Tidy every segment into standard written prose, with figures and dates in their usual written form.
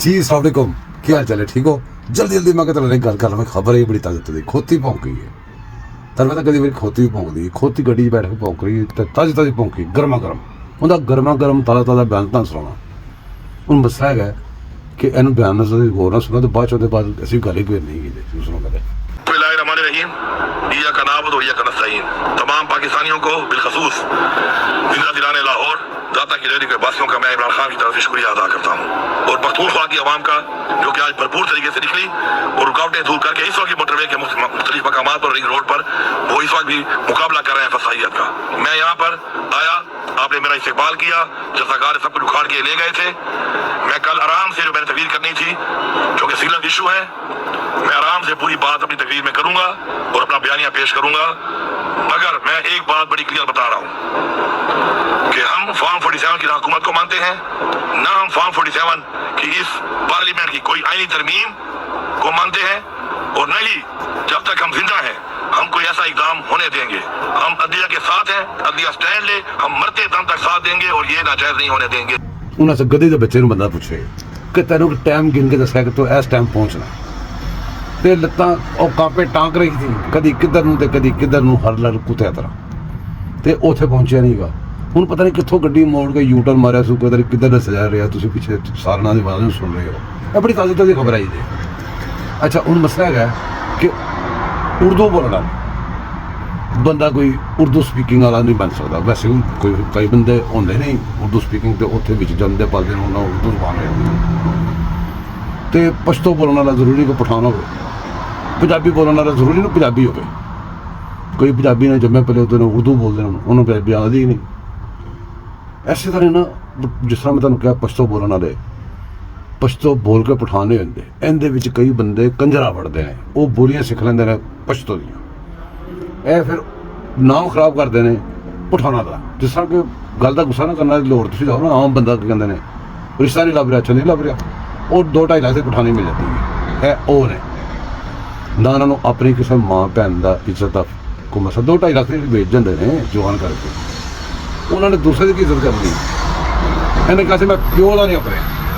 जी अस्सलाम वालेकुम, क्या हाल चाल है? ठीक हो? जल्दी जल्दी मैं कहता गल कर लवां, खबर है बड़ी ताज़ा दी, खोती भौंक गई है। तैਨੂੰ पता कदी मेरी खोती भी भौंकदी, खोती गड्डी 'च बैठ के भौंक रही ते ताज़ी ताज़ी भौंकी गर्मा गर्म। ਉਹਦਾ ਗਰਮਾ ਗਰਮ ਤਾਜ਼ਾ ਤਾਜ਼ਾ ਬਿਆਨ ਤਾਂ ਸੁਣਾਉਣਾ। ਹੁਣ ਮਸਲਾ ਹੈਗਾ ਕਿ ਇਹਨੂੰ ਬਿਆਨ ਨਾਲ ਤੁਸੀਂ ਗੌਰ ਨਾਲ ਸੁਣੋ ਤੇ ਬਾਅਦ 'ਚ ਉਹਦੇ ਬਾਅਦ ਅਸੀਂ ਗੱਲ ਹੀ ਕੋਈ नहीं की सुनो कदे। बिस्मिल्लाहिर्रहमानिर्रहीम, इय्याका नअबुदु व इय्याका नस्तईन। तमाम पाकिस्तानियों को बिलखसूस जिंदा दिलाने लाहौर दाता की रेडी के वासियों का मैं इमरान खान की तरफ से शुक्रिया अदा करता हूँ और पख्तूनख्वा की आवाम का जो कि आज भरपूर तरीके से निकली और रुकावटें दूर करके इस वक्त मोटरवे के मुख्तलिफ मकामात पर रिंग रोड पर वो इस वक्त भी मुकाबला कर रहे हैं फसाइयत का। मैं यहाँ पर आया, आपने मेरा इस्तेकबाल किया, जज़ाकार सब कुछ उखाड़ के ले गए थे। मैं कल आराम से जो मैंने तकरीर करनी थी, जो कि सीलन इशू है, मैं आराम से पूरी बात अपनी तकरीर में करूंगा और अपना बयानिया पेश करूंगा। मगर मैं एक बात बड़ी क्लियर बता रहा हूं कि हम फॉर्म 47 की हुकूमत को मानते हैं, ना हम फॉर्म 47 की इस पार्लियामेंट की कोई आईनी तरमीम को मानते हैं और न ही जब तक हम जिंदा हैं हम कोई ऐसा इकदाम होने देंगे। हम अदलिया के साथ हैं, अदलिया स्टैंड ले, हम मरते दम तक साथ देंगे और ये नाजायज नहीं होने देंगे। ਉਹਨਾਂ ਸੇ ਗਧੇ ਦੇ ਬੱਚੇ ਨੂੰ ਬੰਦਾ ਪੁੱਛੇ ਕਿ ਤੈਨੂੰ ਟਾਈਮ ਗਿਣ ਕੇ ਦੱਸਿਆ ਕਿ ਤੂੰ ਇਸ ਟਾਈਮ ਪਹੁੰਚਣਾ ਤੇ ਲੱਤਾਂ ਉਹ ਕਾਪੇ ਟਾਂਕ ਰਹੀ ਸੀ ਕਦੀ ਕਿੱਧਰ ਨੂੰ ਤੇ ਕਦੀ ਕਿੱਧਰ ਨੂੰ ਹਰ ਲੜ ਕੁੱਤਿਆ ਤਰ੍ਹਾਂ ਤੇ ਉੱਥੇ ਪਹੁੰਚਿਆ ਨਹੀਂਗਾ। ਹੁਣ ਪਤਾ ਨਹੀਂ ਕਿੱਥੋਂ ਗੱਡੀ ਮੋੜ ਕੇ ਯੂ ਟਰਨ ਮਾਰਿਆ ਸੂ ਕਦਰ ਕਿੱਧਰ ਦੱਸਿਆ ਜਾ ਰਿਹਾ। ਤੁਸੀਂ ਪਿੱਛੇ ਸਾਰਨਾ ਦੀ ਆਵਾਜ਼ ਨੂੰ ਸੁਣ ਰਹੇ ਹੋ। ਇਹ ਬੜੀ ਤਾਜ਼ੀ ਤਾਜ਼ੀ ਖਬਰ ਆਈ ਜੀ। ਅੱਛਾ ਹੁਣ ਮਸਲਾ ਹੈਗਾ ਕਿ ਉਰਦੂ ਬੋਲਣਾ ਬੰਦਾ ਕੋਈ ਉਰਦੂ ਸਪੀਕਿੰਗ ਵਾਲਾ ਨਹੀਂ ਬਣ ਸਕਦਾ। ਵੈਸੇ ਵੀ ਕੋਈ ਕਈ ਬੰਦੇ ਹੁੰਦੇ ਨਹੀਂ ਉਰਦੂ ਸਪੀਕਿੰਗ ਤੇ ਉੱਥੇ ਵਿੱਚ ਜਾਂਦੇ ਪਲਦੇ ਨੂੰ ਉਹਨਾਂ ਉਰਦੂ ਜ਼ਬਾਨ ਹੈ ਤੇ ਪਸ਼ਤੋ ਬੋਲਣ ਵਾਲਾ ਜ਼ਰੂਰੀ ਕੋਈ ਪਠਾਨ ਹੋਵੇ, ਪੰਜਾਬੀ ਬੋਲਣ ਵਾਲਾ ਜ਼ਰੂਰੀ ਨਹੀਂ ਪੰਜਾਬੀ ਹੋਵੇ। ਕੋਈ ਪੰਜਾਬੀ ਨੇ ਜੰਮੇ ਪਹਿਲੇ ਉਹਦੇ ਨੂੰ ਉਰਦੂ ਬੋਲਦੇ ਨੇ ਉਹਨੂੰ ਪੰਜਾਬੀ ਆਉਂਦੀ ਹੀ ਨਹੀਂ। ਇਸੇ ਤਰ੍ਹਾਂ ਨਾ ਜਿਸ ਤਰ੍ਹਾਂ ਮੈਂ ਤੁਹਾਨੂੰ ਕਿਹਾ ਪਸ਼ਤੋ ਬੋਲਣ ਵਾਲੇ ਪਸ਼ਤੋ ਬੋਲ ਕੇ ਪਠਾਨ ਨਹੀਂ ਹੁੰਦੇ। ਇਹਦੇ ਵਿੱਚ ਕਈ ਬੰਦੇ ਕੰਜਰਾ ਵੜਦੇ ਨੇ, ਉਹ ਬੋਲੀਆਂ ਸਿੱਖ ਲੈਂਦੇ ਨੇ ਪਸ਼ਤੋ ਦੀਆਂ। ਇਹ ਫਿਰ ਨਾਮ ਖਰਾਬ ਕਰਦੇ ਨੇ ਪਠਾਨਾਂ ਦਾ। ਜਿਸ ਤਰ੍ਹਾਂ ਕਿ ਗੱਲ ਦਾ ਗੁੱਸਾ ਨਾ ਕਰਨਾ ਦੀ ਲੋੜ, ਤੁਸੀਂ ਜਾਓ ਨਾ ਆਮ ਬੰਦਾ ਕੀ ਕਹਿੰਦੇ ਨੇ ਰਿਸ਼ਤਾ ਨਹੀਂ ਲੱਭ ਰਿਹਾ, ਅੱਛਾ ਨਹੀਂ ਲੱਭ ਰਿਹਾ, ਉਹ 2-2.5 ਲੱਖ ਦੀ ਪਠਾਨੀ ਮਿਲ ਜਾਂਦੀ ਹੈ। ਇਹ ਉਹ ਨੇ ਨਾ ਉਹਨਾਂ ਨੂੰ ਆਪਣੀ ਕਿਸੇ ਮਾਂ ਭੈਣ ਦਾ ਇੱਜ਼ਤ ਦਾ ਕੋਈ ਮਸਲਾ 2-2.5 ਲੱਖ ਦੀ ਵੇਚ ਜਾਂਦੇ ਨੇ ਜਵਾਨ ਕਰਕੇ। ਉਹਨਾਂ ਨੇ ਦੂਸਰੇ ਦੀ ਕੀ ਇੱਜ਼ਤ ਕਰਨੀ। ਇਹਨੇ ਕਿਹਾ ਸੀ ਮੈਂ ਪਿਓ ਦਾ ਨਹੀਂ ਆਪਣੇ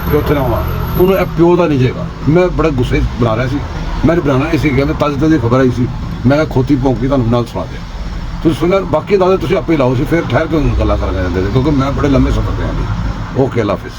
ਕਿ ਉੱਥੇ ਨਾ ਆਵਾਂ, ਉਹਨੂੰ ਇਹ ਪਿਓ ਦਾ ਨਹੀਂ ਜੇਗਾ। ਮੈਂ ਬੜਾ ਗੁੱਸੇ ਬਣਾ ਰਿਹਾ ਸੀ, ਮੈਨੂੰ ਬਣਾਉਣਾ ਇਸ ਕਹਿੰਦੇ ਤਾਜ਼ੀ ਤਾਜ਼ੀ ਖਬਰ ਆਈ ਸੀ। ਮੈਂ ਕਿਹਾ ਖੋਤੀ ਭੌਂਕੀ ਤੁਹਾਨੂੰ ਨਾਲ ਸੁਣਾ ਦਿਆ, ਤੁਸੀਂ ਸੁਣਿਆ ਬਾਕੀ ਦੱਸਦੇ ਤੁਸੀਂ ਆਪੇ ਲਾਓ ਸੀ ਫਿਰ ਠਹਿਰ ਕੇ ਗੱਲਾਂ ਕਰਨ ਜਾਂਦੇ ਕਿਉਂਕਿ ਮੈਂ ਬੜੇ ਲੰਮੇ ਸਫ਼ਰ ਤੇ ਆਂ ਜੀ। ਓਕੇ ਅੱਲਾ ਹਾਫਿਜ਼।